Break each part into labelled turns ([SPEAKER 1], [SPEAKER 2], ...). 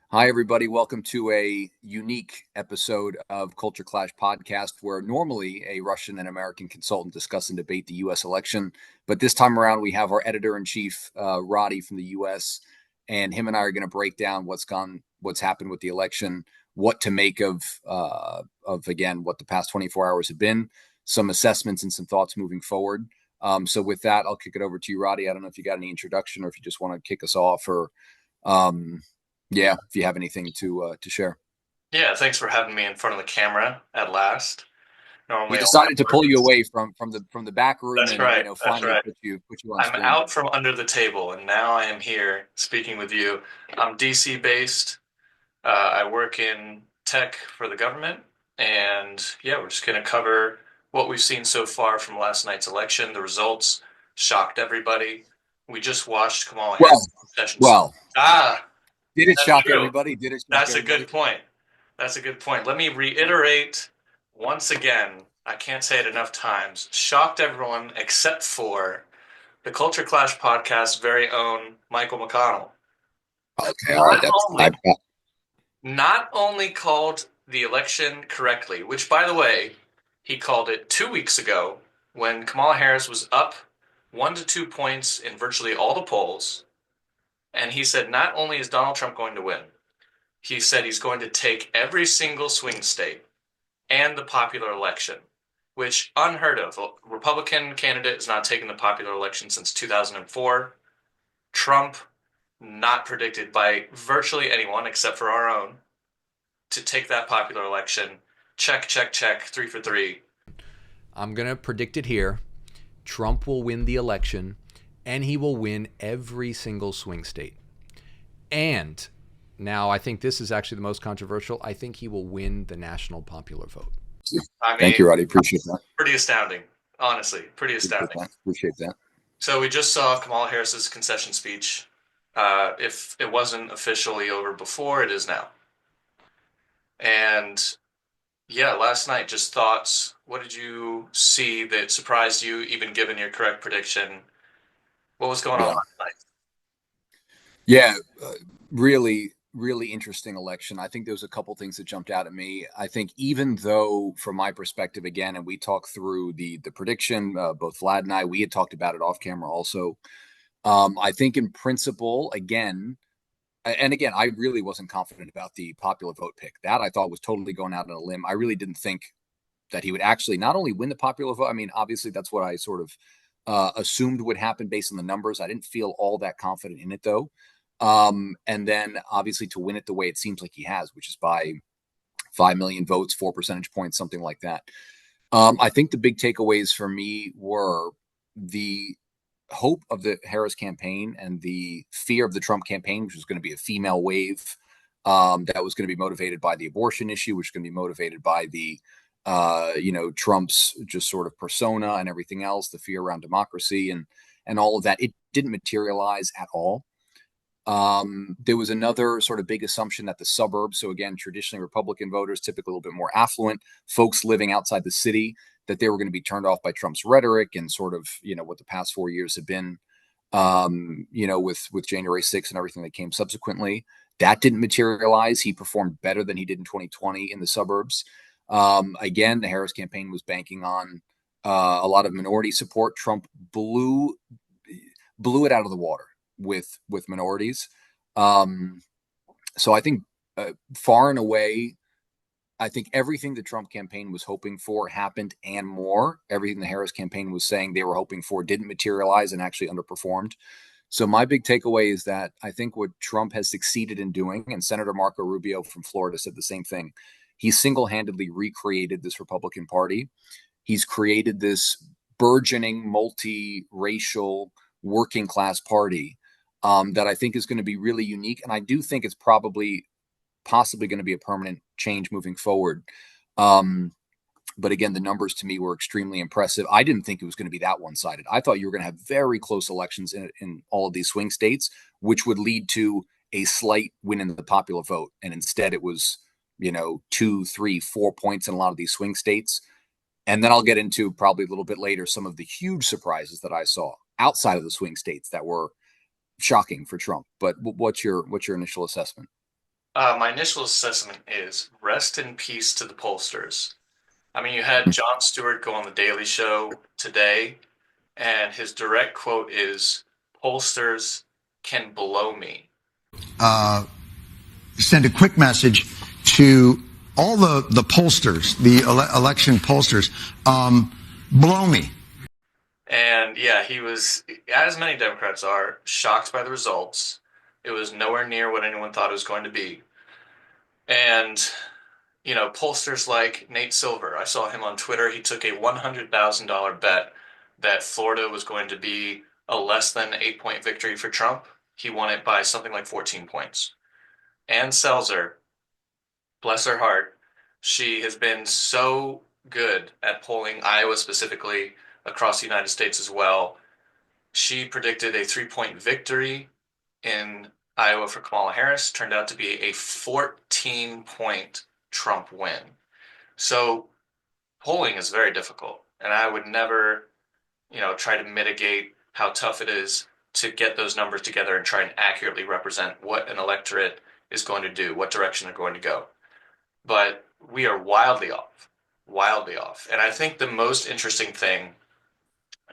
[SPEAKER 1] Hi, everybody. Welcome to a unique episode of Culture Clash Podcast, where normally a Russian and American consultant discuss and debate the U.S. election. But this time around, we have our editor-in-chief, Roddy from the U.S., and him and I are going to break down what's happened with the election, what to make of again, what the past 24 hours have been, some assessments and some thoughts moving forward. So with that, I'll kick it over to you, Roddy. I don't know if you got any introduction or if you just want to kick us off or um, yeah, if you have anything to share.
[SPEAKER 2] Yeah, thanks for having me in front of the camera at last.
[SPEAKER 1] We
[SPEAKER 2] Normally, all my
[SPEAKER 1] decided to
[SPEAKER 2] work
[SPEAKER 1] pull you
[SPEAKER 2] is.
[SPEAKER 1] away from the back room
[SPEAKER 2] That's
[SPEAKER 1] and
[SPEAKER 2] right. That's
[SPEAKER 1] finally
[SPEAKER 2] right.
[SPEAKER 1] put you on
[SPEAKER 2] I'm
[SPEAKER 1] screen.
[SPEAKER 2] out from under the table, and now I am here speaking with you. I'm DC based. I work in tech for the government, and yeah, we're just going to cover what we've seen so far from last night's election. The results shocked everybody. We just watched Kamala Harris
[SPEAKER 1] Well,
[SPEAKER 2] sessions.
[SPEAKER 1] well,
[SPEAKER 2] Ah,
[SPEAKER 1] did it
[SPEAKER 2] that's
[SPEAKER 1] shock
[SPEAKER 2] true.
[SPEAKER 1] everybody? Did it shock
[SPEAKER 2] That's a good
[SPEAKER 1] everybody?
[SPEAKER 2] point. That's a good point. Let me reiterate once again. I can't say it enough times. Shocked everyone except for the Culture Clash podcast's very own Michael McConnell.
[SPEAKER 1] Okay, all right.
[SPEAKER 2] Not
[SPEAKER 1] That's
[SPEAKER 2] only not only called the election correctly, which by the way, he called it 2 weeks ago when Kamala Harris was up 1 to 2 points in virtually all the polls, and he said not only is Donald Trump going to win, he said he's going to take every single swing state and the popular election, which unheard of. A Republican candidate has not taken the popular election since 2004. Trump, not predicted by virtually anyone except for our own, to take that popular election. Check, check, check, 3 for 3.
[SPEAKER 3] I'm going to predict it here. Trump will win the election and he will win every single swing state. And now I think this is actually the most controversial. I think he will win the national popular vote.
[SPEAKER 2] I
[SPEAKER 1] Thank
[SPEAKER 2] mean,
[SPEAKER 1] you, Roddy. Appreciate that.
[SPEAKER 2] pretty astounding, honestly, pretty
[SPEAKER 1] Appreciate
[SPEAKER 2] astounding.
[SPEAKER 1] that. Appreciate that.
[SPEAKER 2] So we just saw Kamala Harris's concession speech. If it wasn't officially over before, it is now. And yeah, last night, just thoughts. What did you see that surprised you, even given your correct prediction? What was going on
[SPEAKER 1] Yeah.
[SPEAKER 2] last night?
[SPEAKER 1] Yeah. Really, really interesting election. I think there was a couple things that jumped out at me. I think even though, from my perspective, again, and we talked through the prediction, both Vlad and I, we had talked about it off camera also. I think in principle, again, and again, I really wasn't confident about the popular vote pick. That I thought was totally going out on a limb. I really didn't think that he would actually not only win the popular vote. I mean, obviously, that's what I sort of assumed would happen based on the numbers. I didn't feel all that confident in it, though. And then obviously to win it the way it seems like he has, which is by 5 million votes, 4 percentage points, something like that. I think the big takeaways for me were the hope of the Harris campaign and the fear of the Trump campaign, which was going to be a female wave that was going to be motivated by the abortion issue, which is going to be motivated by the Trump's just sort of persona and everything else, the fear around democracy and all of that. It didn't materialize at all. There was another sort of big assumption that the suburbs, so again, traditionally Republican voters, typically a little bit more affluent, folks living outside the city, that they were going to be turned off by Trump's rhetoric and sort of, what the past 4 years have been, with January 6th and everything that came subsequently. That didn't materialize. He performed better than he did in 2020 in the suburbs. Again, the Harris campaign was banking on a lot of minority support. Trump blew it out of the water with minorities. So I think far and away, I think everything the Trump campaign was hoping for happened and more. Everything the Harris campaign was saying they were hoping for didn't materialize and actually underperformed. So my big takeaway is that I think what Trump has succeeded in doing, and Senator Marco Rubio from Florida said the same thing, he single-handedly recreated this Republican Party. He's created this burgeoning multi-racial working class party that I think is going to be really unique. And I do think it's possibly going to be a permanent change moving forward. But again, the numbers to me were extremely impressive. I didn't think it was going to be that one-sided. I thought you were going to have very close elections in all of these swing states, which would lead to a slight win in the popular vote. And instead it was, 2, 3, 4 points in a lot of these swing states. And then I'll get into probably a little bit later some of the huge surprises that I saw outside of the swing states that were shocking for Trump. But what's your initial assessment?
[SPEAKER 2] My initial assessment is rest in peace to the pollsters. I mean, you had Jon Stewart go on The Daily Show today, and his direct quote is, "Pollsters can blow me."
[SPEAKER 4] Send a quick message to all the pollsters, the election pollsters. Blow me.
[SPEAKER 2] And yeah, he was, as many Democrats are, shocked by the results. It was nowhere near what anyone thought it was going to be. And, you know, pollsters like Nate Silver, I saw him on Twitter. He took a $100,000 bet that Florida was going to be a less than 8-point victory for Trump. He won it by something like 14 points. Ann Selzer, bless her heart, she has been so good at polling Iowa specifically, across the United States as well. She predicted a 3-point victory in Iowa for Kamala Harris. Turned out to be a 14-point Trump win. So polling is very difficult, and I would never, try to mitigate how tough it is to get those numbers together and try and accurately represent what an electorate is going to do, what direction they're going to go. But we are wildly off, wildly off. And I think the most interesting thing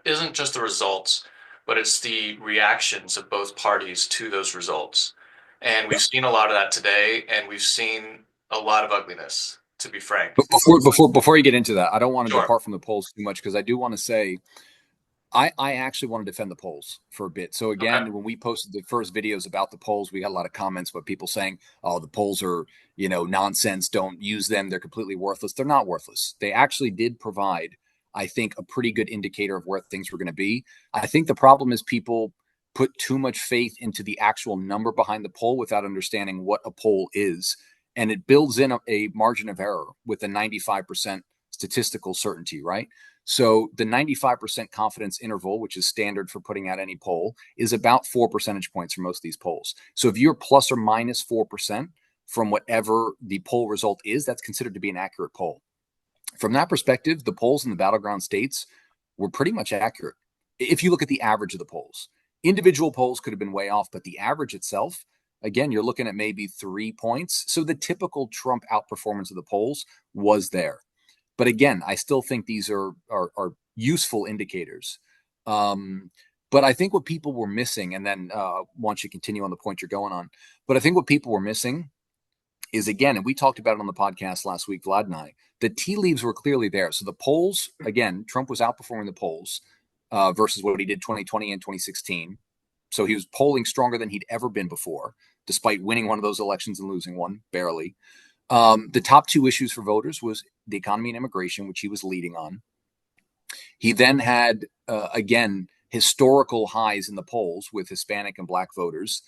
[SPEAKER 2] isn't just the results, but it's the reactions of both parties to those results. And we've seen a lot of that today, and we've seen a lot of ugliness, to be frank.
[SPEAKER 1] But before you get into that, I don't want to depart from the polls too much, because I do want to say I actually want to defend the polls for a bit. So again, when we posted the first videos about the polls, we got a lot of comments about people saying, "Oh, the polls are, nonsense. Don't use them. They're completely worthless." They're not worthless. They actually did provide, I think, a pretty good indicator of where things were going to be. I think the problem is people put too much faith into the actual number behind the poll without understanding what a poll is. And it builds in a margin of error with a 95% statistical certainty, right? So the 95% confidence interval, which is standard for putting out any poll, is about 4 percentage points for most of these polls. So if you're plus or minus 4% from whatever the poll result is, that's considered to be an accurate poll. From that perspective, the polls in the battleground states were pretty much accurate. If you look at the average of the polls, individual polls could have been way off, but the average itself, again, you're looking at maybe 3 points. So the typical Trump outperformance of the polls was there. But again, I still think these are useful indicators. But I think what people were missing, and then once you continue on the point you're going on, but I think what people were missing is, again, and we talked about it on the podcast last week, Vlad and I, the tea leaves were clearly there. So the polls, again, Trump was outperforming the polls versus what he did 2020 and 2016. So he was polling stronger than he'd ever been before, despite winning one of those elections and losing one, barely. The top two issues for voters was the economy and immigration, which he was leading on. He then had, again, historical highs in the polls with Hispanic and Black voters.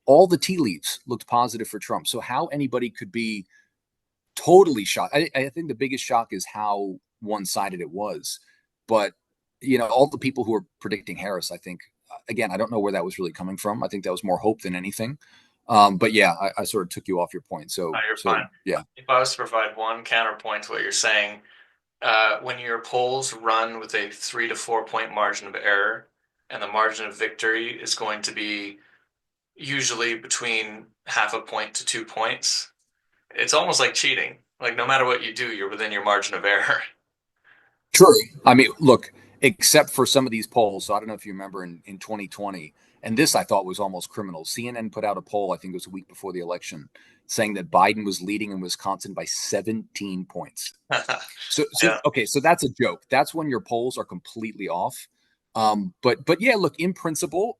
[SPEAKER 1] All the tea leaves looked positive for Trump. So how anybody could be totally shocked. I think the biggest shock is how one-sided it was. But, all the people who are predicting Harris, I think, again, I don't know where that was really coming from. I think that was more hope than anything. But yeah, I sort of took you off your point. So
[SPEAKER 2] you're fine.
[SPEAKER 1] Yeah.
[SPEAKER 2] If I was to provide one counterpoint to what you're saying, when your polls run with a 3 to 4 point margin of error, and the margin of victory is going to be usually between 0.5 point to 2 points, it's almost like cheating. Like, no matter what you do, you're within your margin of error.
[SPEAKER 1] True. I mean, look, except for some of these polls. So I don't know if you remember in 2020, and this I thought was almost criminal. CNN put out a poll, I think it was a week before the election, saying that Biden was leading in Wisconsin by 17 points. So yeah. Okay, so that's a joke. That's when your polls are completely off. But yeah, look, in principle,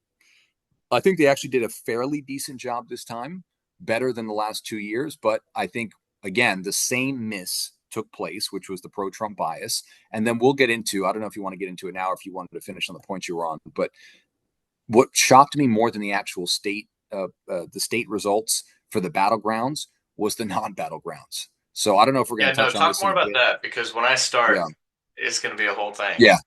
[SPEAKER 1] I think they actually did a fairly decent job this time, better than the last 2 years. But I think, again, the same miss took place, which was the pro-Trump bias. And then we'll get into, I don't know if you want to get into it now or if you wanted to finish on the point you were on, but what shocked me more than the actual state results for the battlegrounds was the non-battlegrounds. So I don't know if we're going to touch on this.
[SPEAKER 2] Talk more about that, because when I start, it's going to be a whole thing.
[SPEAKER 1] Yeah.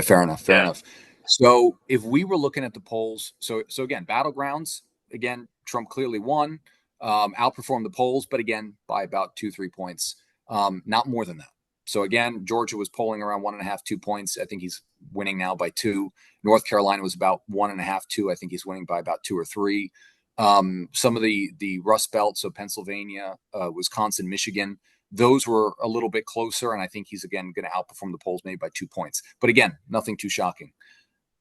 [SPEAKER 1] Fair enough. So if we were looking at the polls, so again, battlegrounds, again, Trump clearly won, outperformed the polls, but again, by about 2-3 points, not more than that. So again, Georgia was polling around 1.5, 2 points. I think he's winning now by 2. North Carolina was about 1.5, 2. I think he's winning by about 2 or 3. Some of the Rust Belt, so Pennsylvania, Wisconsin, Michigan, those were a little bit closer, and I think he's again going to outperform the polls maybe by 2 points. But again, nothing too shocking.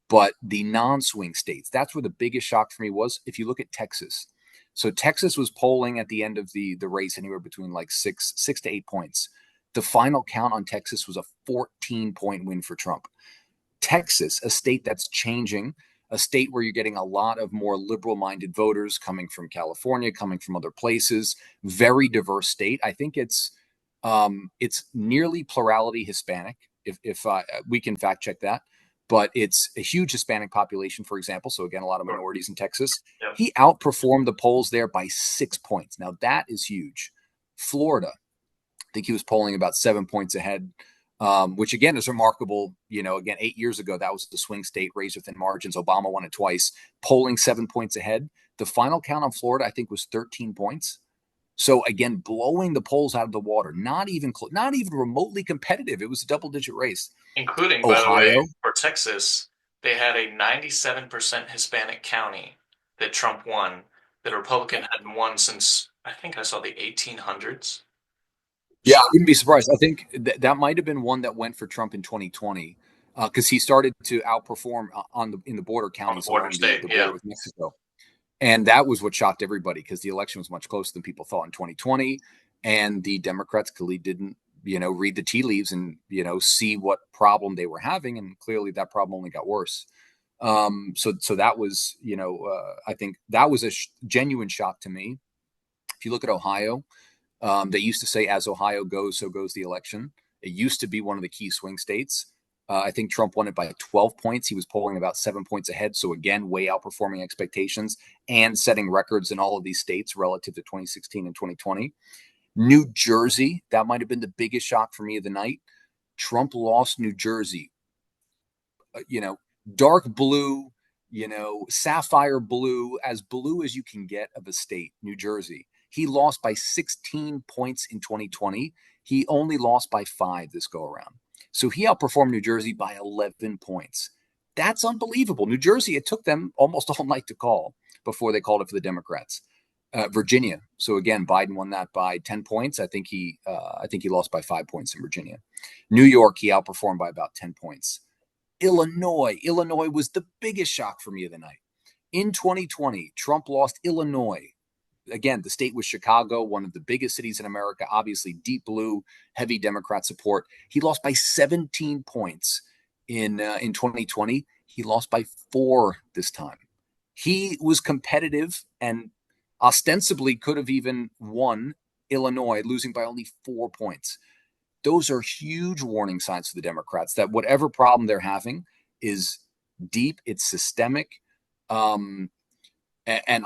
[SPEAKER 1] But the non-swing states, that's where the biggest shock for me was. If you look at Texas, so Texas was polling at the end of the race anywhere between like six to 8 points. The final count on Texas was a 14-point win for Trump. Texas, a state that's changing, a state where you're getting a lot of more liberal-minded voters coming from California, coming from other places, very diverse state. I think it's nearly plurality Hispanic. If we can fact check that, but it's a huge Hispanic population, for example. So again, a lot of minorities in Texas.
[SPEAKER 2] Yep.
[SPEAKER 1] He outperformed the polls there by 6 points. Now that is huge. Florida, I think he was polling about 7 points ahead, which again is remarkable. Again, 8 years ago, that was the swing state, raised within margins. Obama won it twice, polling 7 points ahead. The final count on Florida, I think, was 13 points. So again, blowing the polls out of the water, not even remotely competitive. It was a double-digit race.
[SPEAKER 2] Including, by the
[SPEAKER 1] Ohio,
[SPEAKER 2] way, for Texas, they had a 97% Hispanic county that Trump won, that a Republican hadn't won since, I think I saw the 1800s.
[SPEAKER 1] yeah, I wouldn't be surprised. I think that might have been one that went for Trump in 2020 because he started to outperform in the border
[SPEAKER 2] On the
[SPEAKER 1] counties
[SPEAKER 2] border
[SPEAKER 1] along
[SPEAKER 2] state,
[SPEAKER 1] the
[SPEAKER 2] yeah.
[SPEAKER 1] border with Mexico. And that was what shocked everybody because the election was much closer than people thought in 2020. And the Democrats clearly didn't, read the tea leaves and, see what problem they were having. And clearly that problem only got worse. So that was, I think that was a genuine shock to me. If you look at Ohio, they used to say, as Ohio goes, so goes the election. It used to be one of the key swing states. I think Trump won it by 12 points. He was polling about 7 points ahead. So again, way outperforming expectations and setting records in all of these states relative to 2016 and 2020. New Jersey, that might have been the biggest shock for me of the night. Trump lost New Jersey. Dark blue, sapphire blue as you can get of a state, New Jersey. He lost by 16 points in 2020. He only lost by 5 this go around. So he outperformed New Jersey by 11 points. That's unbelievable. New Jersey, it took them almost all night to call before they called it for the Democrats. Virginia. So again, Biden won that by 10 points. I think he lost by 5 points in Virginia. New York, he outperformed by about 10 points. Illinois was the biggest shock for me of the night. In 2020, Trump lost Illinois. Again, the state was Chicago, one of the biggest cities in America, obviously deep blue, heavy Democrat support. He lost by 17 points in 2020. He lost by 4 this time. He was competitive and ostensibly could have even won Illinois, losing by only 4 points. Those are huge warning signs for the Democrats that whatever problem they're having is deep, it's systemic. And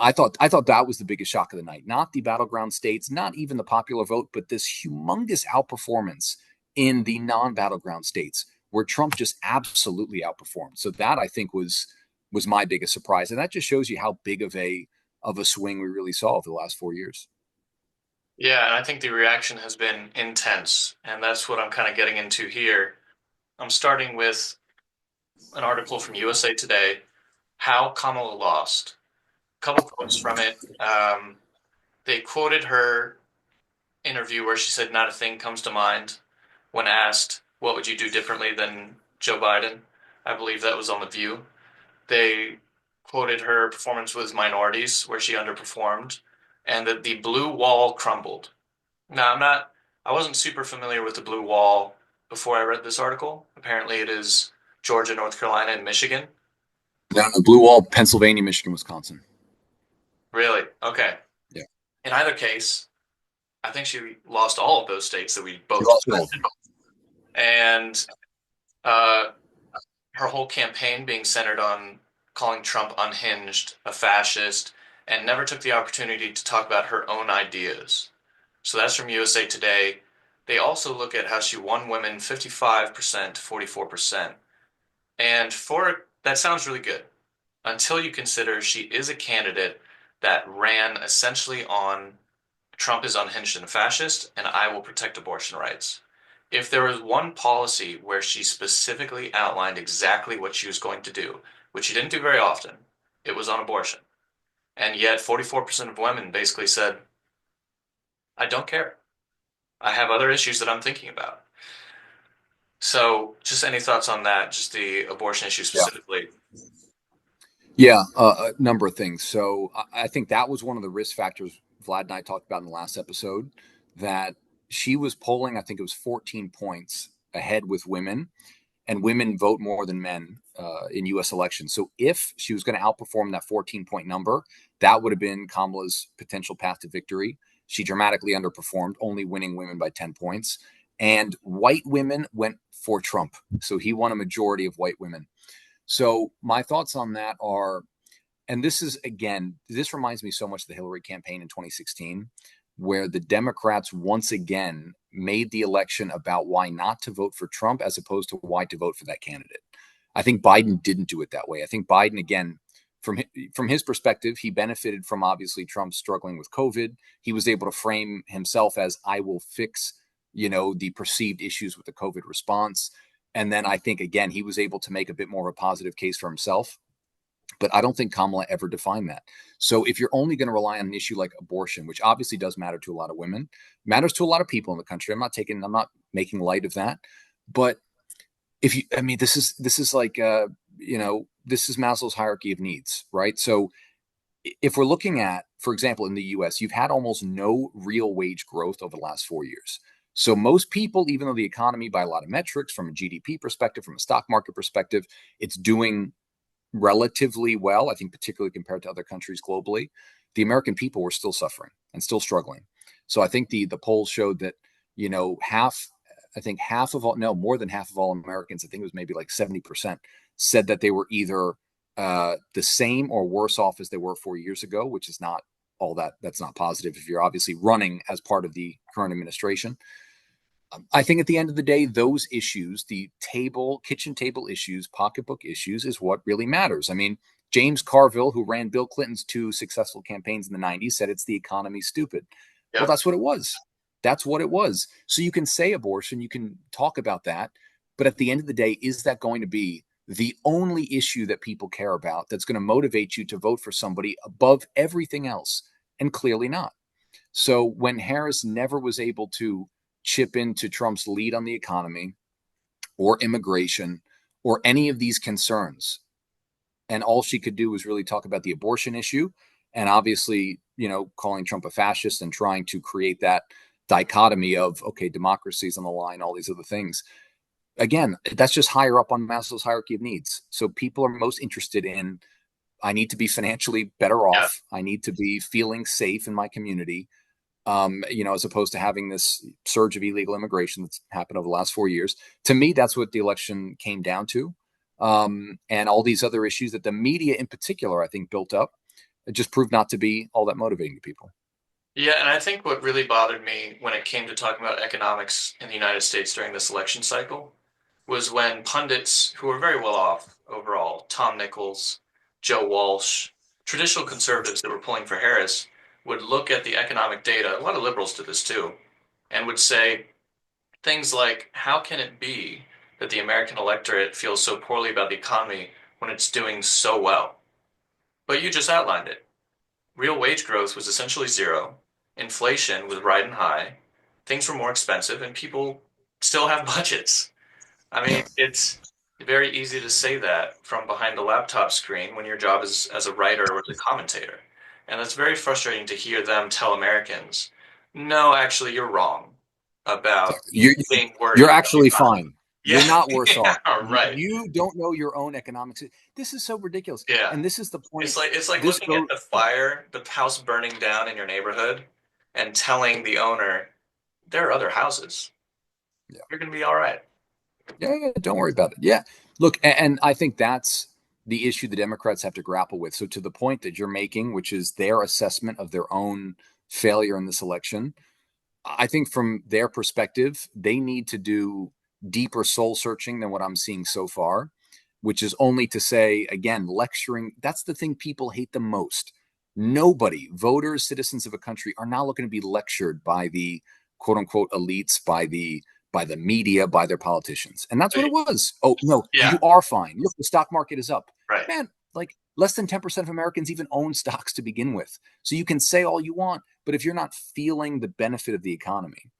[SPEAKER 1] I thought that was the biggest shock of the night. Not the battleground states, not even the popular vote, but this humongous outperformance in the non-battleground states where Trump just absolutely outperformed. So that I think was my biggest surprise, and that just shows you how big of a swing we really saw over the last 4 years.
[SPEAKER 2] Yeah, and I think the reaction has been intense, and that's what I'm kind of getting into here. I'm starting with an article from USA Today, How Kamala Lost. A couple quotes from it. They quoted her interview where she said not a thing comes to mind when asked, what would you do differently than Joe Biden? I believe that was on The View. They quoted her performance with minorities where she underperformed and that the blue wall crumbled. Now, I wasn't super familiar with the blue wall before I read this article. Apparently it is Georgia, North Carolina, and Michigan.
[SPEAKER 1] Down the blue wall, Pennsylvania, Michigan, Wisconsin.
[SPEAKER 2] Really? Okay.
[SPEAKER 1] Yeah.
[SPEAKER 2] In either case, I think she lost all of those states that we both
[SPEAKER 1] lost.
[SPEAKER 2] And her whole campaign being centered on calling Trump unhinged, a fascist, and never took the opportunity to talk about her own ideas. So that's from USA Today. They also look at how she won women 55% to 44%. And that sounds really good until you consider she is a candidate that ran essentially on Trump is unhinged and a fascist, and I will protect abortion rights. If there was one policy where she specifically outlined exactly what she was going to do, which she didn't do very often, it was on abortion. And yet 44% of women basically said, I don't care. I have other issues that I'm thinking about. So, just any thoughts on that? Just the abortion issue
[SPEAKER 1] Yeah.
[SPEAKER 2] specifically.
[SPEAKER 1] Yeah, a number of things. So I think that was one of the risk factors Vlad and I talked about in the last episode, that she was polling, I think it was 14 points ahead with women, and women vote more than men in U.S. elections. So if she was going to outperform that 14-point number, that would have been Kamala's potential path to victory. She dramatically underperformed, only winning women by 10 points. And white women went for Trump. So he won a majority of white women. So my thoughts on that are, and this is, again, this reminds me so much of the Hillary campaign in 2016, where the Democrats once again made the election about why not to vote for Trump as opposed to why to vote for that candidate. I think Biden didn't do it that way. I think Biden, again, from his perspective, he benefited from obviously Trump struggling with COVID. He was able to frame himself as, I will fix, the perceived issues with the COVID response. And then I think, again, he was able to make a bit more of a positive case for himself. But I don't think Kamala ever defined that. So if you're only going to rely on an issue like abortion, which obviously does matter to a lot of women, matters to a lot of people in the country. I'm not making light of that. But this is like, this is Maslow's hierarchy of needs, right? So if we're looking at, for example, in the US, you've had almost no real wage growth over the last 4 years. So most people, even though the economy by a lot of metrics, from a GDP perspective, from a stock market perspective, it's doing relatively well, I think, particularly compared to other countries globally, the American people were still suffering and still struggling. So I think the polls showed that, more than half of all Americans, I think it was maybe like 70%, said that they were either the same or worse off as they were 4 years ago, which is not that's not positive if you're obviously running as part of the current administration. I think at the end of the day, those issues, the kitchen table issues, pocketbook issues, is what really matters. I mean, James Carville, who ran Bill Clinton's 2 successful campaigns in the 90s, said it's the economy, stupid. Well, that's what it was. That's what it was. So you can say abortion, you can talk about that, but at the end of the day, is that going to be the only issue that people care about that's going to motivate you to vote for somebody above everything else? And clearly not. So when Harris never was able to chip into Trump's lead on the economy or immigration or any of these concerns, and all she could do was really talk about the abortion issue, and obviously, calling Trump a fascist and trying to create that dichotomy of, okay, democracy's on the line, all these other things. Again, that's just higher up on Maslow's hierarchy of needs. So people are most interested in, I need to be financially better off. I need to be feeling safe in my community. As opposed to having this surge of illegal immigration that's happened over the last 4 years. To me, that's what the election came down to. And all these other issues that the media in particular, I think, built up, it just proved not to be all that motivating to people.
[SPEAKER 2] Yeah, and I think what really bothered me when it came to talking about economics in the United States during this election cycle was when pundits who were very well off overall, Tom Nichols, Joe Walsh, traditional conservatives that were pulling for Harris, would look at the economic data, a lot of liberals did this too, and would say things like, how can it be that the American electorate feels so poorly about the economy when it's doing so well? But you just outlined it. Real wage growth was essentially zero. Inflation was riding high. Things were more expensive, and people still have budgets. I mean, it's very easy to say that from behind a laptop screen when your job is as a writer or as a commentator. And it's very frustrating to hear them tell Americans, no, actually, you're wrong about being worried
[SPEAKER 1] You're
[SPEAKER 2] about the
[SPEAKER 1] actually
[SPEAKER 2] economy.
[SPEAKER 1] fine.
[SPEAKER 2] Yeah,
[SPEAKER 1] You're not worse
[SPEAKER 2] yeah,
[SPEAKER 1] off.
[SPEAKER 2] right.
[SPEAKER 1] You don't know your own economics. This is so ridiculous.
[SPEAKER 2] Yeah.
[SPEAKER 1] And this is the point.
[SPEAKER 2] It's like
[SPEAKER 1] This
[SPEAKER 2] looking at
[SPEAKER 1] goes.
[SPEAKER 2] the fire, the house burning down in your neighborhood, and telling the owner there are other houses.
[SPEAKER 1] Yeah.
[SPEAKER 2] You're gonna be all right.
[SPEAKER 1] Yeah, don't worry about it. Yeah. Look, and I think that's the issue the Democrats have to grapple with. So to the point that you're making, which is their assessment of their own failure in this election, I think from their perspective, they need to do deeper soul searching than what I'm seeing so far, which is only to say, again, lecturing. That's the thing people hate the most. Nobody, voters, citizens of a country, are not looking to be lectured by the quote unquote elites, by the media, by their politicians. And that's what it was. Oh, no,
[SPEAKER 2] Yeah,
[SPEAKER 1] you are fine. Look, the stock market is up.
[SPEAKER 2] right.
[SPEAKER 1] Man, like, Less than 10% of Americans even own stocks to begin with. So you can say all you want, but if you're not feeling the benefit of the economy,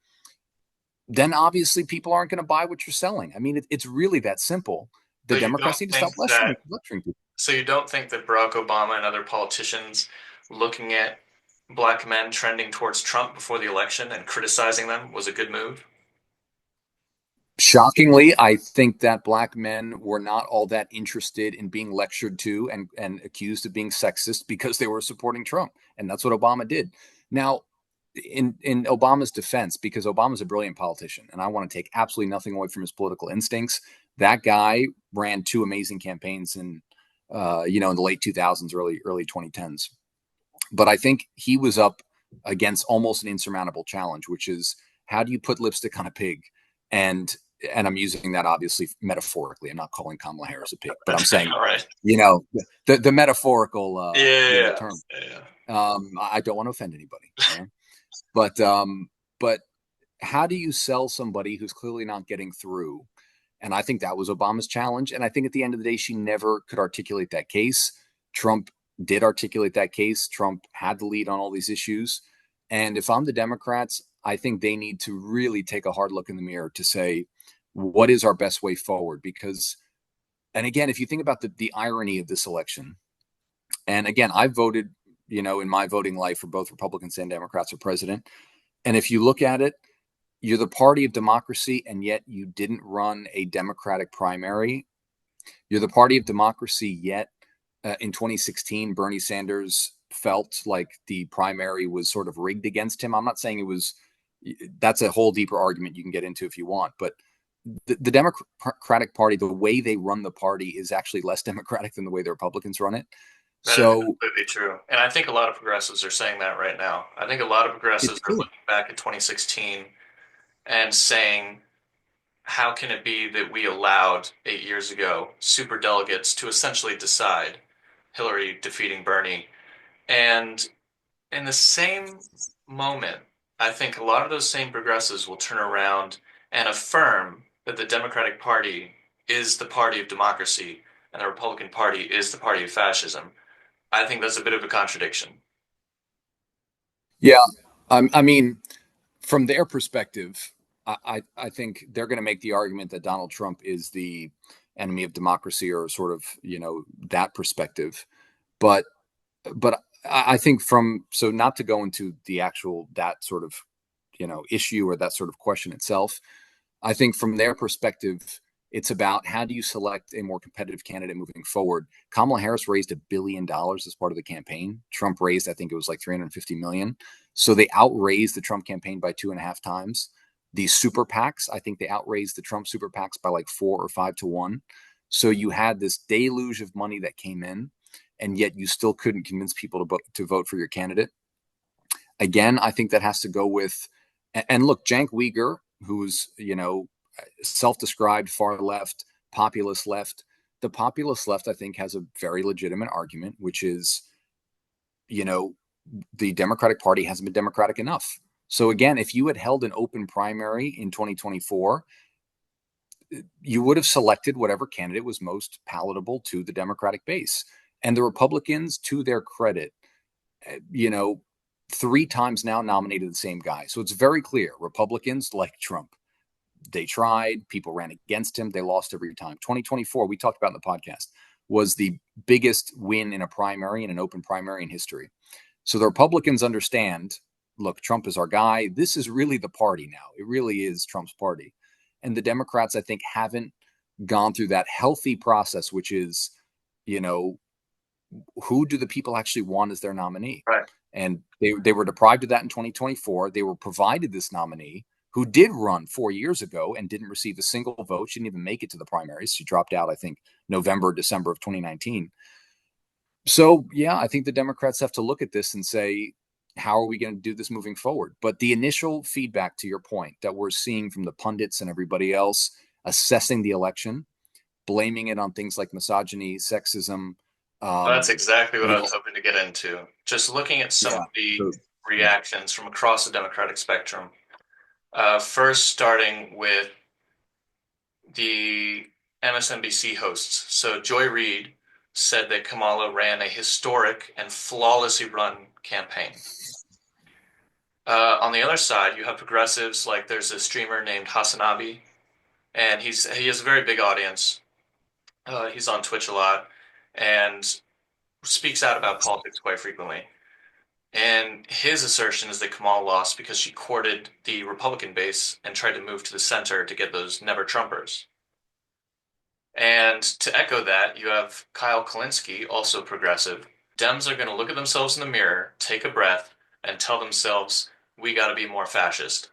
[SPEAKER 1] then obviously people aren't going to buy what you're selling. I mean, it's really that simple. The
[SPEAKER 2] So you don't
[SPEAKER 1] Democrats need to
[SPEAKER 2] think
[SPEAKER 1] stop
[SPEAKER 2] that
[SPEAKER 1] lecturing people.
[SPEAKER 2] so you don't think that Barack Obama and other politicians looking at black men trending towards Trump before the election and criticizing them was a good move?
[SPEAKER 1] Shockingly, I think that black men were not all that interested in being lectured to and accused of being sexist because they were supporting Trump. And that's what Obama did. Now, in Obama's defense, because Obama's a brilliant politician, and I want to take absolutely nothing away from his political instincts, that guy ran two amazing campaigns in the late 2000s, early 2010s. But I think he was up against almost an insurmountable challenge, which is how do you put lipstick on a pig? And and I'm using that obviously metaphorically. I'm not calling Kamala Harris a pig, but I'm saying,
[SPEAKER 2] All right.
[SPEAKER 1] the metaphorical
[SPEAKER 2] Yeah.
[SPEAKER 1] term.
[SPEAKER 2] Yeah.
[SPEAKER 1] I don't want to offend anybody, right? But how do you sell somebody who's clearly not getting through? And I think that was Obama's challenge. And I think at the end of the day, she never could articulate that case. Trump did articulate that case. Trump had the lead on all these issues. And if I'm the Democrats, I think they need to really take a hard look in the mirror to say, what is our best way forward? Because, and again, if you think about the irony of this election, and again, I voted, in my voting life for both Republicans and Democrats for president. And if you look at it, you're the party of democracy, and yet you didn't run a Democratic primary. You're the party of democracy, yet in 2016, Bernie Sanders felt like the primary was sort of rigged against him. I'm not saying it was, that's a whole deeper argument you can get into if you want, but the Democratic Party, the way they run the party is actually less democratic than the way the Republicans run it.
[SPEAKER 2] That is
[SPEAKER 1] So
[SPEAKER 2] completely true. And I think a lot of progressives are saying that right now. I think a lot of
[SPEAKER 1] it's
[SPEAKER 2] progressives are
[SPEAKER 1] true.
[SPEAKER 2] looking back at 2016 and saying, how can it be that we allowed 8 years ago super delegates to essentially decide Hillary defeating Bernie? And in the same moment, I think a lot of those same progressives will turn around and affirm that the Democratic Party is the party of democracy and the Republican Party is the party of fascism. I think that's a bit of a contradiction.
[SPEAKER 1] Yeah. I mean, from their perspective, I think they're going to make the argument that Donald Trump is the enemy of democracy or sort of, that perspective. But I think so not to go into the actual, that sort of, issue or that sort of question itself. I think from their perspective, it's about how do you select a more competitive candidate moving forward. Kamala Harris raised $1 billion as part of the campaign. Trump raised, I think it was like 350 million. So they outraised the Trump campaign by 2.5 times. These super PACs, I think they outraised the Trump super PACs by like 4 or 5 to 1. So you had this deluge of money that came in, and yet you still couldn't convince people to vote for your candidate. Again, I think that has to go with, and look, Cenk Uygur, who's, self-described far left, populist left. The populist left, I think, has a very legitimate argument, which is, the Democratic Party hasn't been democratic enough. So again, if you had held an open primary in 2024, you would have selected whatever candidate was most palatable to the Democratic base. And the Republicans, to their credit, you know, 3 times now nominated the same guy. So it's very clear Republicans like Trump. They tried, people ran against him, they lost every time. 2024, we talked about in the podcast, was the biggest win in a primary, in an open primary in history. So the Republicans understand, look, Trump is our guy. This is really the party now. It really is Trump's party. And the Democrats, I think, haven't gone through that healthy process, which is, you know, who do the people actually want as their nominee?
[SPEAKER 2] Right.
[SPEAKER 1] And they were deprived of that in 2024. They were provided this nominee who did run 4 years ago and didn't receive a single vote. She didn't even make it to the primaries. She dropped out, I think, November, December of 2019. So, yeah, I think the Democrats have to look at this and say, how are we going to do this moving forward? But the initial feedback, to your point, that we're seeing from the pundits and everybody else assessing the election, blaming it on things like misogyny, sexism.
[SPEAKER 2] That's exactly what
[SPEAKER 1] You
[SPEAKER 2] I
[SPEAKER 1] know,
[SPEAKER 2] was hoping to get into. Just looking at some
[SPEAKER 1] yeah.
[SPEAKER 2] of the
[SPEAKER 1] So,
[SPEAKER 2] reactions from across the Democratic spectrum. First, starting with the MSNBC hosts. So Joy Reid, said that Kamala ran a historic and flawlessly run campaign. On the other side, you have progressives like there's a streamer named Hasanabi, and he has a very big audience. He's on Twitch a lot and speaks out about politics quite frequently. And his assertion is that Kamala lost because she courted the Republican base and tried to move to the center to get those never Trumpers. And to echo that, you have Kyle Kalinske, also progressive. Dems are going to look at themselves in the mirror, take a breath, and tell themselves, we got to be more fascist.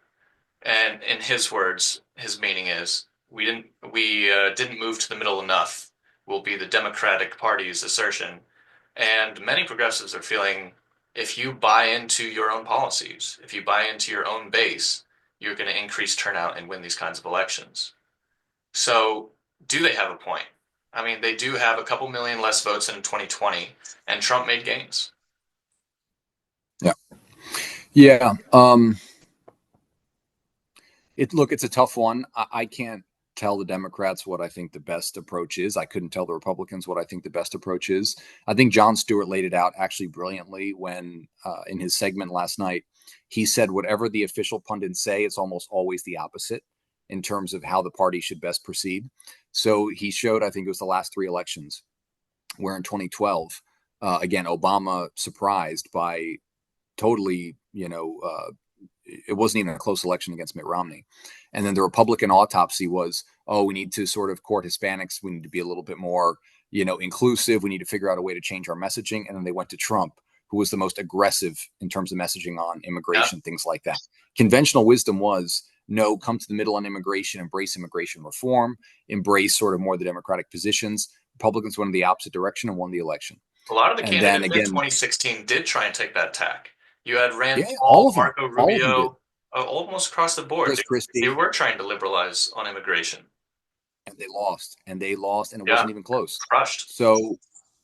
[SPEAKER 2] And in his words, his meaning is, we didn't move to the middle enough, will be the Democratic Party's assertion. And many progressives are feeling if you buy into your own policies, if you buy into your own base, you're going to increase turnout and win these kinds of elections. So, do they have a point? I mean, they do have a couple million less votes than in 2020, and Trump made gains.
[SPEAKER 1] Yeah. Yeah. It's a tough one. I can't tell the Democrats what I think the best approach is. I couldn't tell the Republicans what I think the best approach is. I think Jon Stewart laid it out actually brilliantly when in his segment last night, he said whatever the official pundits say, it's almost always the opposite in terms of how the party should best proceed. So he showed, I think it was the last three elections, where in 2012, again, Obama surprised by totally, it wasn't even a close election against Mitt Romney. And then the Republican autopsy was, oh, we need to sort of court Hispanics. We need to be a little bit more, inclusive. We need to figure out a way to change our messaging. And then they went to Trump, who was the most aggressive in terms of messaging on immigration, things like that. Conventional wisdom was, no, come to the middle on immigration, embrace immigration reform, embrace sort of more the Democratic positions. Republicans went in the opposite direction and won the election.
[SPEAKER 2] A lot of the
[SPEAKER 1] And
[SPEAKER 2] candidates
[SPEAKER 1] then again,
[SPEAKER 2] in 2016 did try and take that tack. You had Rand
[SPEAKER 1] yeah, all
[SPEAKER 2] Paul,
[SPEAKER 1] of them,
[SPEAKER 2] Marco
[SPEAKER 1] all of them did.
[SPEAKER 2] Rubio, almost across the board.
[SPEAKER 1] Chris
[SPEAKER 2] They
[SPEAKER 1] Christie,
[SPEAKER 2] were trying to liberalize on immigration.
[SPEAKER 1] and they lost, and it
[SPEAKER 2] Yeah,
[SPEAKER 1] wasn't even close.
[SPEAKER 2] crushed.
[SPEAKER 1] So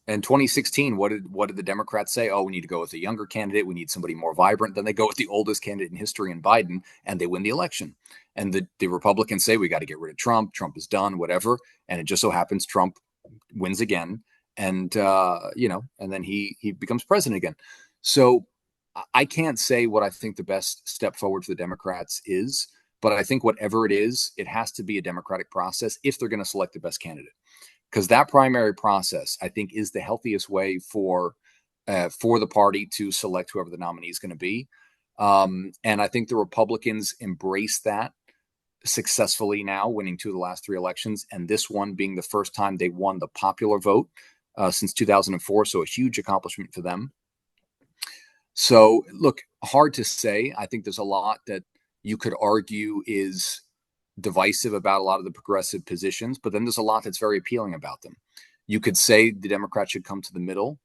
[SPEAKER 1] in 2016, what did the Democrats say? Oh, we need to go with a younger candidate. We need somebody more vibrant. Then they go with the oldest candidate in history in Biden, and they win the election. And the Republicans say we got to get rid of Trump. Trump is done, whatever. And it just so happens Trump wins again, and and then he becomes president again. So I can't say what I think the best step forward for the Democrats is, but I think whatever it is, it has to be a democratic process if they're going to select the best candidate, because that primary process, I think, is the healthiest way for the party to select whoever the nominee is going to be. And I think the Republicans embrace that successfully now, winning two of the last three elections, and this one being the first time they won the popular vote since 2004. So a huge accomplishment for them. So look, hard to say. I think there's a lot that you could argue is divisive about a lot of the progressive positions, but then there's a lot that's very appealing about them. You could say the Democrats should come to the middle,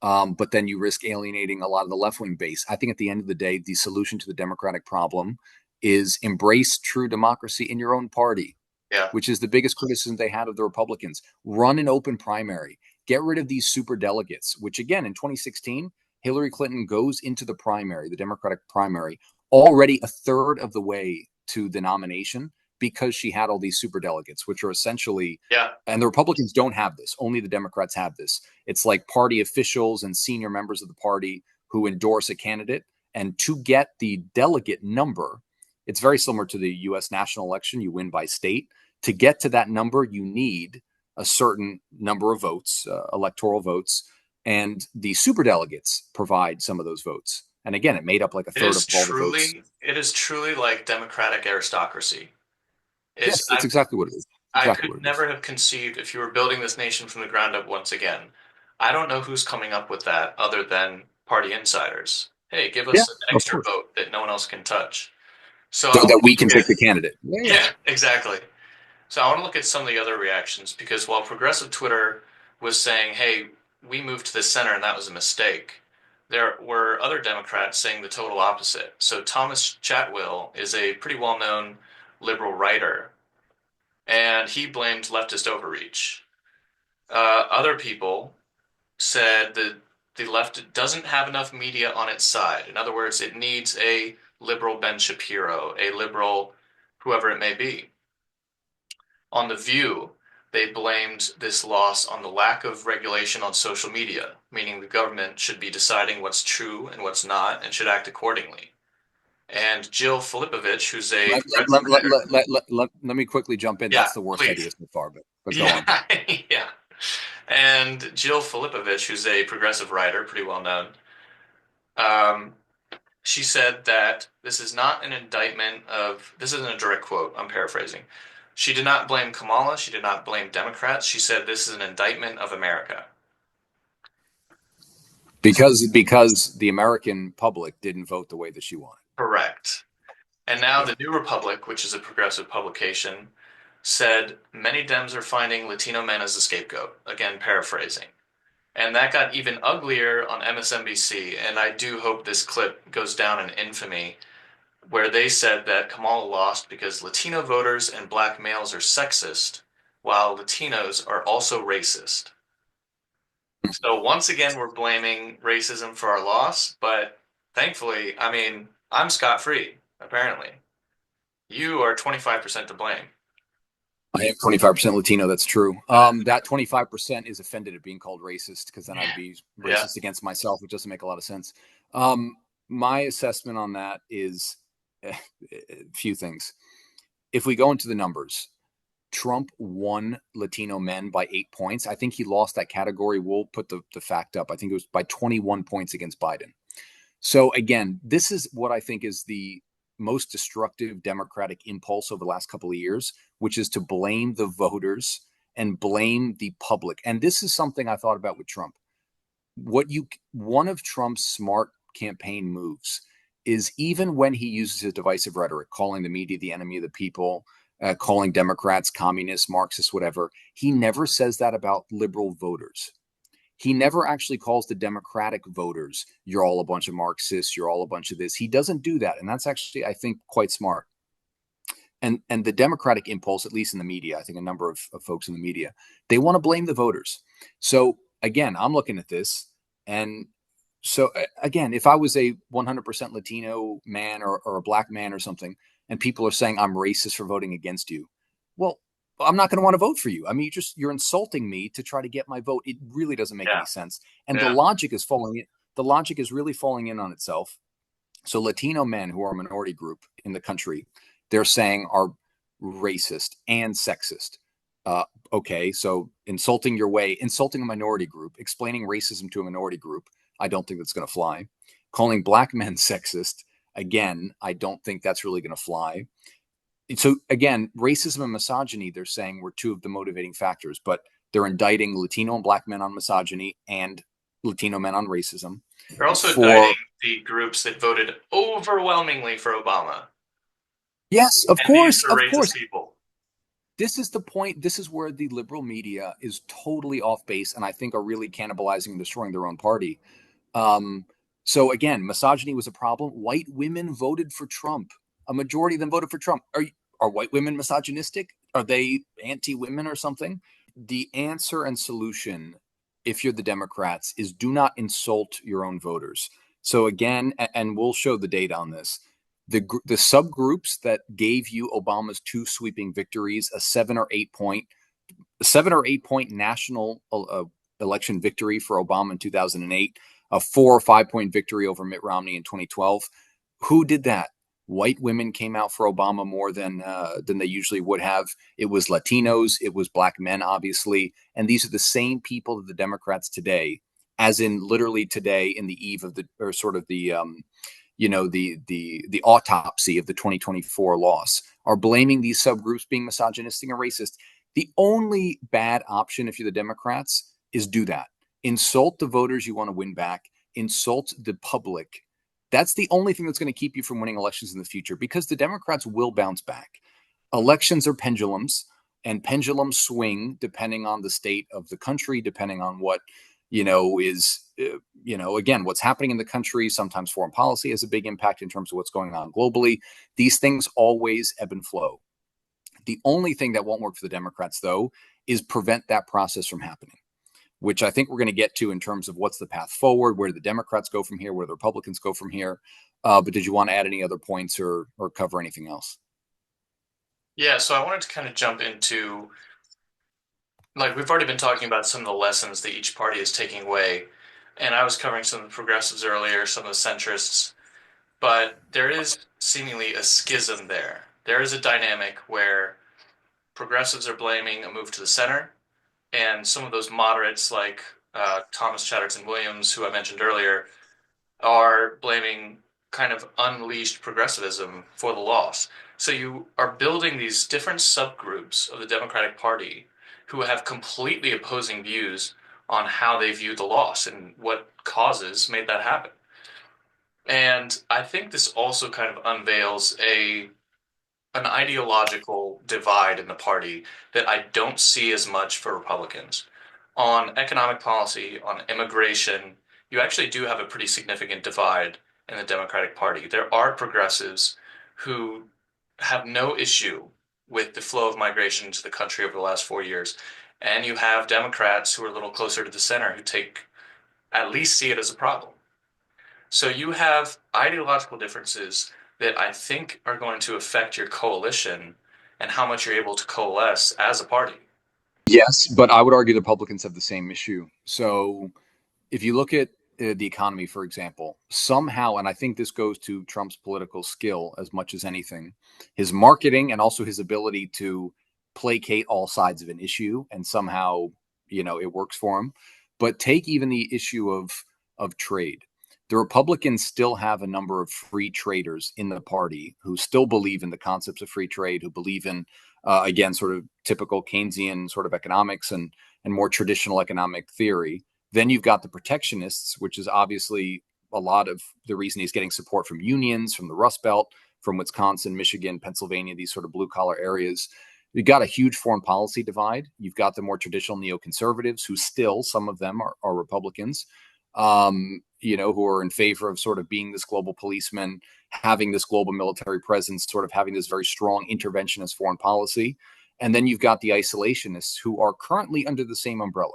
[SPEAKER 1] but then you risk alienating a lot of the left-wing base. I think at the end of the day, the solution to the Democratic problem is embrace true democracy in your own party, which is the biggest criticism they had of the Republicans. Run an open primary. Get rid of these super delegates, which again, in 2016, Hillary Clinton goes into the primary, the Democratic primary, already a third of the way to the nomination because she had all these super delegates, which are essentially, and the Republicans don't have this. Only the Democrats have this. It's like party officials and senior members of the party who endorse a candidate. And to get the delegate number, it's very similar to the U.S. national election. You win by state. To get to that number, you need a certain number of votes, electoral votes, and the superdelegates provide some of those votes. And again, it made up like a third of all the votes.
[SPEAKER 2] It is truly like democratic aristocracy.
[SPEAKER 1] Yes, that's exactly what it is. Exactly
[SPEAKER 2] I could never have conceived if you were building this nation from the ground up once again. I don't know who's coming up with that other than party insiders. Hey, give us an extra vote that no one else can touch. So
[SPEAKER 1] that we can pick the candidate.
[SPEAKER 2] Yeah, exactly. So I want to look at some of the other reactions because while progressive Twitter was saying, hey, we moved to the center and that was a mistake, there were other Democrats saying the total opposite. So Thomas Chatwell is a pretty well-known liberal writer, and he blamed leftist overreach. Other people said that the left doesn't have enough media on its side. In other words, it needs a liberal Ben Shapiro, a liberal whoever it may be. On The View, they blamed this loss on the lack of regulation on social media, meaning the government should be deciding what's true and what's not and should act accordingly. And Jill Filipovich, who's a
[SPEAKER 1] Let me quickly jump in.
[SPEAKER 2] yeah,
[SPEAKER 1] That's the worst
[SPEAKER 2] please.
[SPEAKER 1] idea so far, but go
[SPEAKER 2] Yeah,
[SPEAKER 1] on.
[SPEAKER 2] yeah. And Jill Filipovich, who's a progressive writer, pretty well known, um, she said that this is not an indictment of, this isn't a direct quote, I'm paraphrasing. She did not blame Kamala. She did not blame Democrats. She said this is an indictment of America.
[SPEAKER 1] Because the American public didn't vote the way that she wanted.
[SPEAKER 2] Correct. And now
[SPEAKER 1] Yeah.
[SPEAKER 2] the New Republic, which is a progressive publication, said many Dems are finding Latino men as a scapegoat. Again, paraphrasing. And that got even uglier on MSNBC. And I do hope this clip goes down in infamy, where they said that Kamala lost because Latino voters and black males are sexist, while Latinos are also racist. So once again, we're blaming racism for our loss, but thankfully, I mean, I'm scot-free, apparently. You are 25% to blame.
[SPEAKER 1] I am 25% Latino. That's true. That 25% is offended at being called racist because then I'd be racist against myself, which doesn't make a lot of sense. My assessment on that is a few things. If we go into the numbers, Trump won Latino men by 8 points. I think he lost that category. We'll put the fact up. I think it was by 21 points against Biden. So again, this is what I think is the most destructive Democratic impulse over the last couple of years, which is to blame the voters and blame the public. And this is something I thought about with Trump. One of Trump's smart campaign moves is even when he uses his divisive rhetoric, calling the media the enemy of the people, calling Democrats communists, Marxists, whatever, he never says that about liberal voters. He never actually calls the Democratic voters, you're all a bunch of Marxists, you're all a bunch of this. He doesn't do that. And that's actually, I think, quite smart. And the Democratic impulse, at least in the media, I think a number of folks in the media, they want to blame the voters. So again, I'm looking at this. And so again, if I was a 100% Latino man or a black man or something, and people are saying I'm racist for voting against you, well, I'm not going to want to vote for you. I mean, you're insulting me to try to get my vote. It really doesn't make any sense. And the logic is really falling in on itself. So Latino men, who are a minority group in the country, they're saying are racist and sexist. Okay, so insulting a minority group, explaining racism to a minority group, I don't think that's going to fly. Calling black men sexist, again, I don't think that's really going to fly. So again, racism and misogyny, they're saying were two of the motivating factors, but they're indicting Latino and black men on misogyny and Latino men on racism.
[SPEAKER 2] They're also indicting the groups that voted overwhelmingly for Obama.
[SPEAKER 1] Yes, of course, of course.
[SPEAKER 2] People.
[SPEAKER 1] This is the point. This is where the liberal media is totally off base, and I think are really cannibalizing and destroying their own party. So again, misogyny was a problem. White women voted for Trump. A majority of them voted for Trump. Are white women misogynistic? Are they anti-women or something? The answer and solution, if you're the Democrats, is do not insult your own voters. So again, and we'll show the data on this, the subgroups that gave you Obama's two sweeping victories, a 7 or 8 point national election victory for Obama in 2008, a 4 or 5 point victory over Mitt Romney in 2012. Who did that? White women came out for Obama more than they usually would have. It was Latinos, it was black men, obviously, and these are the same people that the Democrats today, as in literally today, in the eve of the the autopsy of the 2024 loss, are blaming these subgroups being misogynistic and racist. The only bad option, if you're the Democrats, is do that. Insult the voters you want to win back. Insult the public. That's the only thing that's going to keep you from winning elections in the future, because the Democrats will bounce back. Elections are pendulums, and pendulums swing depending on the state of the country, depending on what, is, again, what's happening in the country. Sometimes foreign policy has a big impact in terms of what's going on globally. These things always ebb and flow. The only thing that won't work for the Democrats, though, is prevent that process from happening, which I think we're going to get to in terms of what's the path forward, where do the Democrats go from here, where do the Republicans go from here. But did you want to add any other points or cover anything else?
[SPEAKER 2] Yeah, so I wanted to kind of jump into like we've already been talking about some of the lessons that each party is taking away, and I was covering some of the progressives earlier, some of the centrists, but there is seemingly a schism there. There is a dynamic where progressives are blaming a move to the center, and some of those moderates like Thomas Chatterton Williams, who I mentioned earlier, are blaming kind of unleashed progressivism for the loss. So you are building these different subgroups of the Democratic Party who have completely opposing views on how they view the loss and what causes made that happen. And I think this also kind of unveils an ideological divide in the party that I don't see as much for Republicans. On economic policy, on immigration, you actually do have a pretty significant divide in the Democratic Party. There are progressives who have no issue with the flow of migration to the country over the last 4 years. And you have Democrats who are a little closer to the center who at least see it as a problem. So you have ideological differences that I think are going to affect your coalition and how much you're able to coalesce as a party.
[SPEAKER 1] Yes, but I would argue the Republicans have the same issue. So if you look at the economy, for example, somehow, and I think this goes to Trump's political skill as much as anything, his marketing and also his ability to placate all sides of an issue, and somehow, it works for him. But take even the issue of trade. The Republicans still have a number of free traders in the party who still believe in the concepts of free trade, who believe in, again, sort of typical Keynesian sort of economics and more traditional economic theory. Then you've got the protectionists, which is obviously a lot of the reason he's getting support from unions, from the Rust Belt, from Wisconsin, Michigan, Pennsylvania, these sort of blue collar areas. You've got a huge foreign policy divide. You've got the more traditional neoconservatives who still, some of them are Republicans, who are in favor of sort of being this global policeman, having this global military presence, sort of having this very strong interventionist foreign policy. And then you've got the isolationists who are currently under the same umbrella.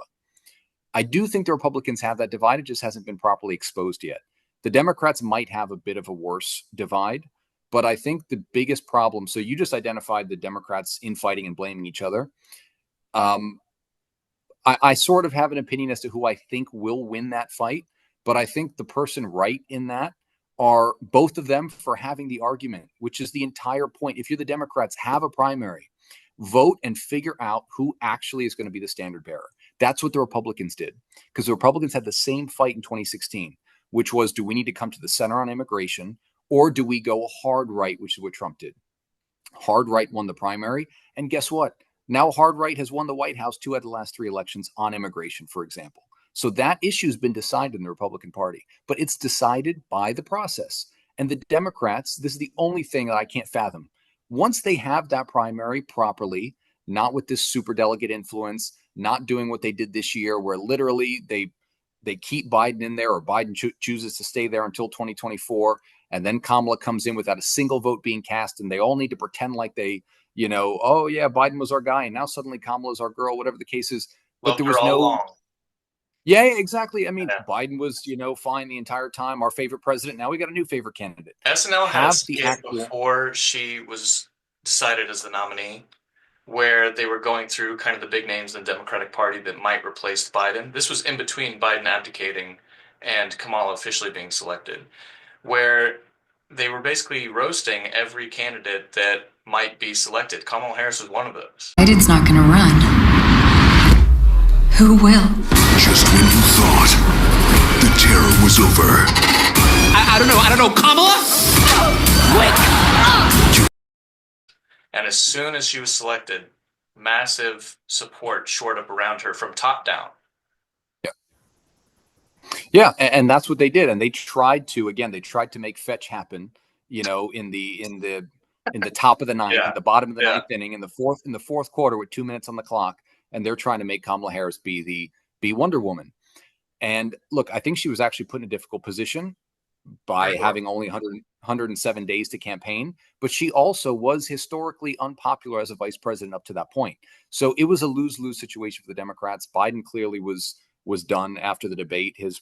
[SPEAKER 1] I do think the Republicans have that divide. It just hasn't been properly exposed yet. The Democrats might have a bit of a worse divide, but I think the biggest problem, so you just identified the Democrats infighting and blaming each other. I sort of have an opinion as to who I think will win that fight, but I think the person right in that are both of them for having the argument, which is the entire point. If you're the Democrats, have a primary, vote and figure out who actually is going to be the standard bearer. That's what the Republicans did, because the Republicans had the same fight in 2016, which was, do we need to come to the center on immigration, or do we go hard right, which is what Trump did? Hard right won the primary. And guess what? Now hard right has won the White House 2 out of the last 3 elections on immigration, for example. So that issue has been decided in the Republican Party, but it's decided by the process. And the Democrats, this is the only thing that I can't fathom. Once they have that primary properly, not with this super delegate influence, not doing what they did this year, where literally they keep Biden in there, or Biden chooses to stay there until 2024, and then Kamala comes in without a single vote being cast, and they all need to pretend like they, oh yeah, Biden was our guy, and now suddenly Kamala's our girl, whatever the case is. But
[SPEAKER 2] Loved
[SPEAKER 1] there
[SPEAKER 2] her
[SPEAKER 1] was
[SPEAKER 2] all
[SPEAKER 1] no.
[SPEAKER 2] along.
[SPEAKER 1] Yeah, exactly. I mean,
[SPEAKER 2] Yeah.
[SPEAKER 1] Biden was, fine the entire time, our favorite president. Now we got a new favorite candidate.
[SPEAKER 2] SNL had a
[SPEAKER 1] Have the
[SPEAKER 2] skit
[SPEAKER 1] actual.
[SPEAKER 2] before she was decided as the nominee where they were going through kind of the big names in the Democratic Party that might replace Biden. This was in between Biden abdicating and Kamala officially being selected, where they were basically roasting every candidate that might be selected. Kamala Harris was one of those.
[SPEAKER 5] Biden's not gonna run. Who will?
[SPEAKER 6] Just when you thought the terror was over.
[SPEAKER 7] I don't know, Kamala? Wait.
[SPEAKER 2] And as soon as she was selected, massive support shored up around her from top down.
[SPEAKER 1] Yeah, and that's what they did, and they tried to make fetch happen, in the top of the ninth, at the bottom of the ninth inning, in the fourth quarter with 2 minutes on the clock, and they're trying to make Kamala Harris be Wonder Woman. And look, I think she was actually put in a difficult position by having only 107 days to campaign, but she also was historically unpopular as a vice president up to that point. So it was a lose-lose situation for the Democrats. Biden clearly was done after the debate. His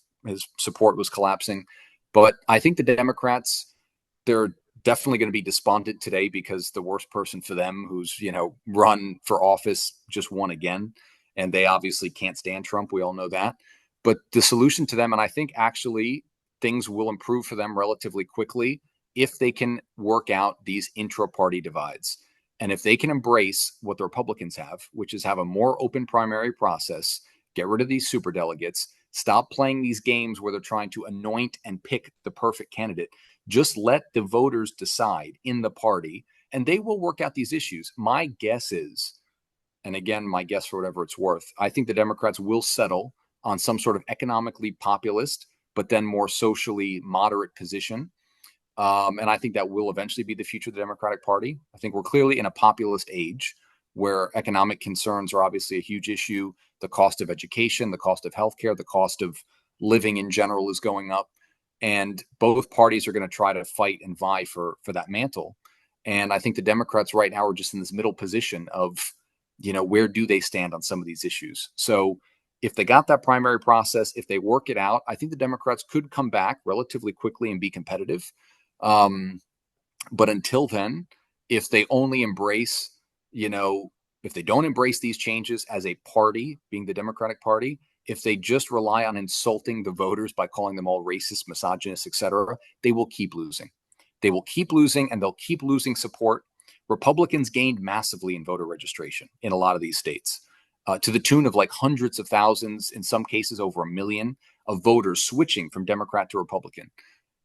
[SPEAKER 1] support was collapsing. But I think the Democrats, they're definitely going to be despondent today because the worst person for them, who's, run for office, just won again. and they obviously can't stand Trump. We all know that. But the solution to them, and I think actually things will improve for them relatively quickly if they can work out these intra-party divides. And if they can embrace what the Republicans have, which is have a more open primary process, get rid of these superdelegates, stop playing these games where they're trying to anoint and pick the perfect candidate. Just let the voters decide in the party, and they will work out these issues. My guess is, and again, my guess for whatever it's worth, I think the Democrats will settle on some sort of economically populist, but then more socially moderate position. And I think that will eventually be the future of the Democratic Party. I think we're clearly in a populist age where economic concerns are obviously a huge issue. The cost of education, the cost of healthcare, the cost of living in general is going up. And both parties are going to try to fight and vie for that mantle. And I think the Democrats right now are just in this middle position of, where do they stand on some of these issues? So if they got that primary process, if they work it out, I think the Democrats could come back relatively quickly and be competitive. But until then, if they only embrace, if they don't embrace these changes as a party, being the Democratic Party, if they just rely on insulting the voters by calling them all racist, misogynist, etc., they will keep losing. They will keep losing, and they'll keep losing support. Republicans gained massively in voter registration in a lot of these states, to the tune of like hundreds of thousands, in some cases over 1 million of voters switching from Democrat to Republican.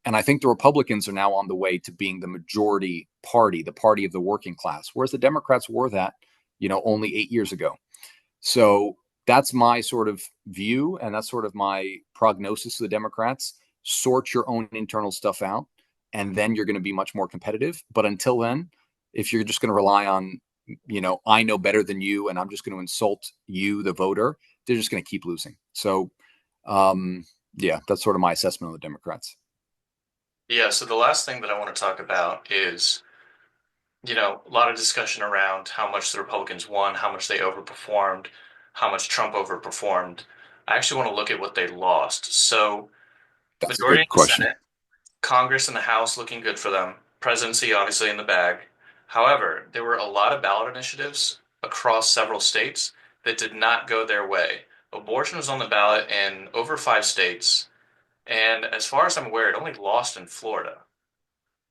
[SPEAKER 1] And I think the Republicans are now on the way to being the majority party, the party of the working class, whereas the Democrats were that, only 8 years ago. So that's my sort of view, and that's sort of my prognosis to the Democrats. Sort your own internal stuff out, and then you're going to be much more competitive. But until then, if you're just going to rely on, I know better than you, and I'm just going to insult you, the voter, they're just going to keep losing. So, yeah, that's sort of my assessment of the Democrats.
[SPEAKER 2] Yeah, so the last thing that I want to talk about is, a lot of discussion around how much the Republicans won, how much they overperformed, how much Trump overperformed. I actually want to look at what they lost. So,
[SPEAKER 1] That's a
[SPEAKER 2] majority in
[SPEAKER 1] good
[SPEAKER 2] the
[SPEAKER 1] question.
[SPEAKER 2] Senate, Congress and the House looking good for them, presidency obviously in the bag. However, there were a lot of ballot initiatives across several states that did not go their way. Abortion was on the ballot in over 5 states, and as far as I'm aware, it only lost in Florida.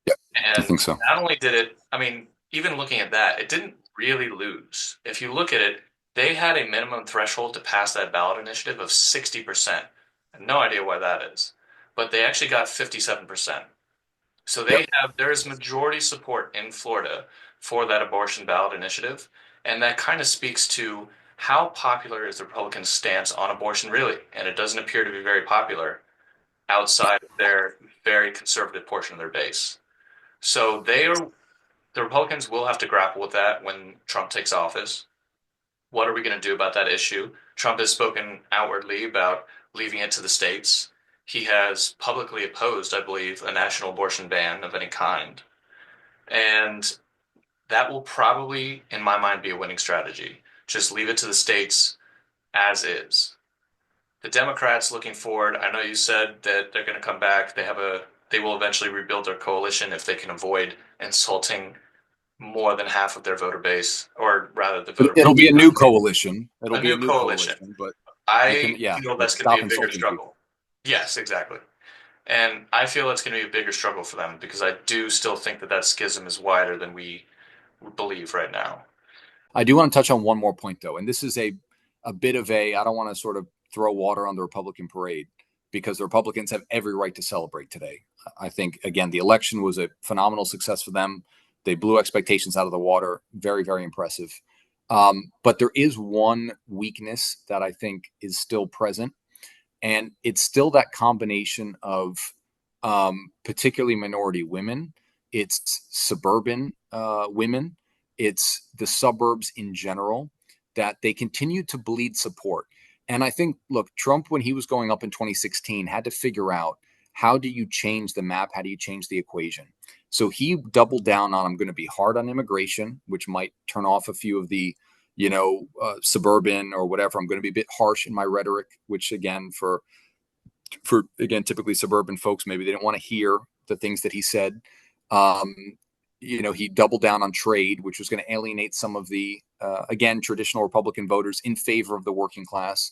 [SPEAKER 1] Yep, I
[SPEAKER 2] And
[SPEAKER 1] think so.
[SPEAKER 2] not only did it, I mean, even looking at that, it didn't really lose. If you look at it, they had a minimum threshold to pass that ballot initiative of 60%. I have no idea why that is, but they actually got 57%. So
[SPEAKER 1] Yep.
[SPEAKER 2] there is majority support in Florida for that abortion ballot initiative. And that kind of speaks to how popular is the Republican stance on abortion really. And it doesn't appear to be very popular outside of their very conservative portion of their base. So the Republicans will have to grapple with that when Trump takes office. What are we going to do about that issue? Trump has spoken outwardly about leaving it to the states. He has publicly opposed, I believe, a national abortion ban of any kind. And that will probably, in my mind, be a winning strategy. Just leave it to the states as is. The Democrats looking forward, I know you said that they're going to come back. They will eventually rebuild their coalition if they can avoid insulting more than half of their voter base, or rather the voter
[SPEAKER 1] It'll
[SPEAKER 2] base.
[SPEAKER 1] be a new coalition. It'll
[SPEAKER 2] A
[SPEAKER 1] be a
[SPEAKER 2] new
[SPEAKER 1] new
[SPEAKER 2] coalition.
[SPEAKER 1] coalition, but you
[SPEAKER 2] I
[SPEAKER 1] can, yeah,
[SPEAKER 2] feel
[SPEAKER 1] but
[SPEAKER 2] that's going to be
[SPEAKER 1] stop
[SPEAKER 2] a bigger
[SPEAKER 1] insulting people.
[SPEAKER 2] struggle. Yes, exactly. And I feel it's going to be a bigger struggle for them because I do still think that schism is wider than we believe right now.
[SPEAKER 1] I do want to touch on one more point, though, and this is a bit of I don't want to sort of throw water on the Republican parade because the Republicans have every right to celebrate today. I think, again, the election was a phenomenal success for them. They blew expectations out of the water. Very, very impressive. But there is one weakness that I think is still present, and it's still that combination of particularly minority women. It's suburban women. It's the suburbs in general that they continue to bleed support. And I think, look, Trump, when he was going up in 2016, had to figure out how do you change the map? How do you change the equation? So he doubled down on I'm going to be hard on immigration, which might turn off a few of the suburban or whatever. I'm going to be a bit harsh in my rhetoric, which again, for again, typically suburban folks, maybe they didn't want to hear the things that he said. He doubled down on trade, which was going to alienate some of the again, traditional Republican voters in favor of the working class.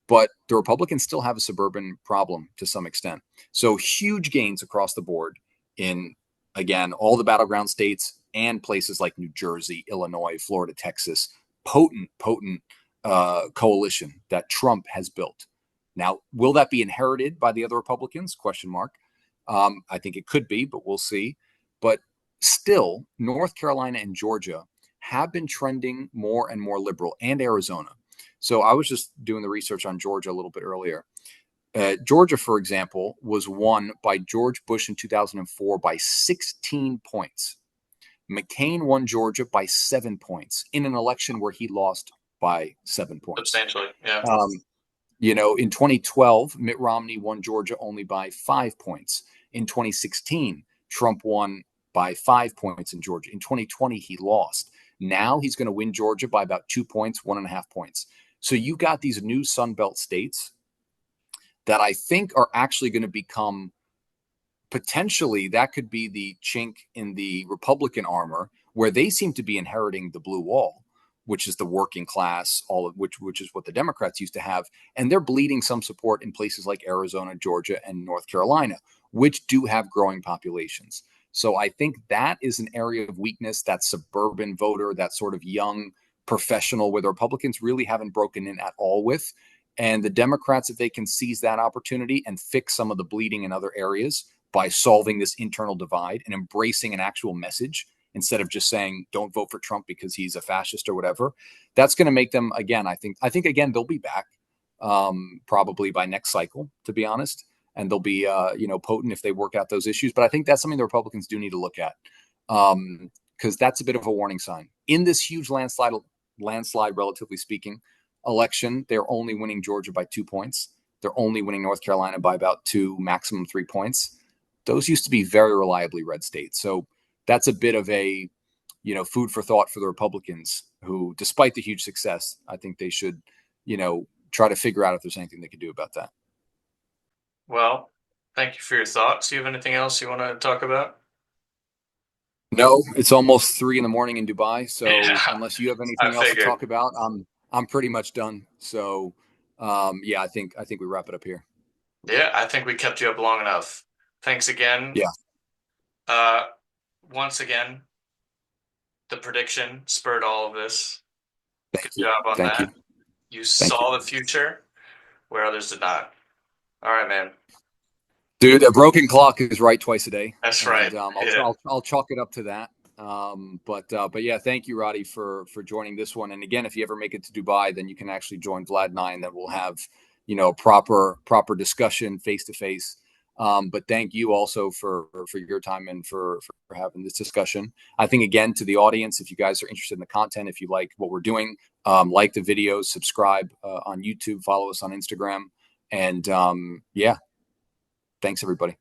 [SPEAKER 1] But the Republicans still have a suburban problem to some extent. So huge gains across the board in, again, all the battleground states and places like New Jersey, Illinois, Florida, Texas. Potent coalition that Trump has built. Now, will that be inherited by the other Republicans? Question mark. I think it could be, but we'll see. But still, North Carolina and Georgia have been trending more and more liberal, and Arizona. So I was just doing the research on Georgia a little bit earlier. Georgia, for example, was won by George Bush in 2004 by 16 points. McCain won Georgia by 7 points in an election where he lost by 7 points.
[SPEAKER 2] Substantially, yeah.
[SPEAKER 1] In 2012, Mitt Romney won Georgia only by 5 points. In 2016, Trump won by 5 points in Georgia. In 2020, he lost. Now he's going to win Georgia by about 2 points, 1.5 points. So you got these new Sunbelt states that I think are actually going to become potentially, that could be the chink in the Republican armor, where they seem to be inheriting the blue wall, which is the working class, all of which is what the Democrats used to have. And they're bleeding some support in places like Arizona, Georgia, and North Carolina, which do have growing populations. So I think that is an area of weakness, that suburban voter, that sort of young professional where the Republicans really haven't broken in at all with. And the Democrats, if they can seize that opportunity and fix some of the bleeding in other areas by solving this internal divide and embracing an actual message instead of just saying, don't vote for Trump because he's a fascist or whatever, that's going to make them, again, I think again, they'll be back probably by next cycle, to be honest. And they'll be, potent if they work out those issues. But I think that's something the Republicans do need to look at because that's a bit of a warning sign. In this huge landslide, relatively speaking, election, they're only winning Georgia by 2 points. They're only winning North Carolina by about 2, maximum 3 points. Those used to be very reliably red states. So that's a bit of a, food for thought for the Republicans who, despite the huge success, I think they should, try to figure out if there's anything they could do about that.
[SPEAKER 2] Well, thank you for your thoughts. Do you have anything else you want to talk about?
[SPEAKER 1] No, it's almost 3 a.m. in Dubai. So unless you have anything else to talk about, I'm pretty much done. So I think we wrap it up here.
[SPEAKER 2] Yeah, I think we kept you up long enough. Thanks again.
[SPEAKER 1] Yeah.
[SPEAKER 2] Once again, the prediction spurred all of this.
[SPEAKER 1] Good
[SPEAKER 2] job on that. You saw
[SPEAKER 1] you.
[SPEAKER 2] the future where others did not. All right, man.
[SPEAKER 1] Dude, a broken clock is right twice a day.
[SPEAKER 2] That's right.
[SPEAKER 1] I'll chalk it up to that. But yeah, thank you, Roddy, for joining this one. And again, if you ever make it to Dubai, then you can actually join Vlad 9. That we'll have, proper discussion face to face. But thank you also for your time and for having this discussion. I think, again, to the audience, if you guys are interested in the content, if you like what we're doing, like the videos, subscribe on YouTube, follow us on Instagram. And thanks, everybody.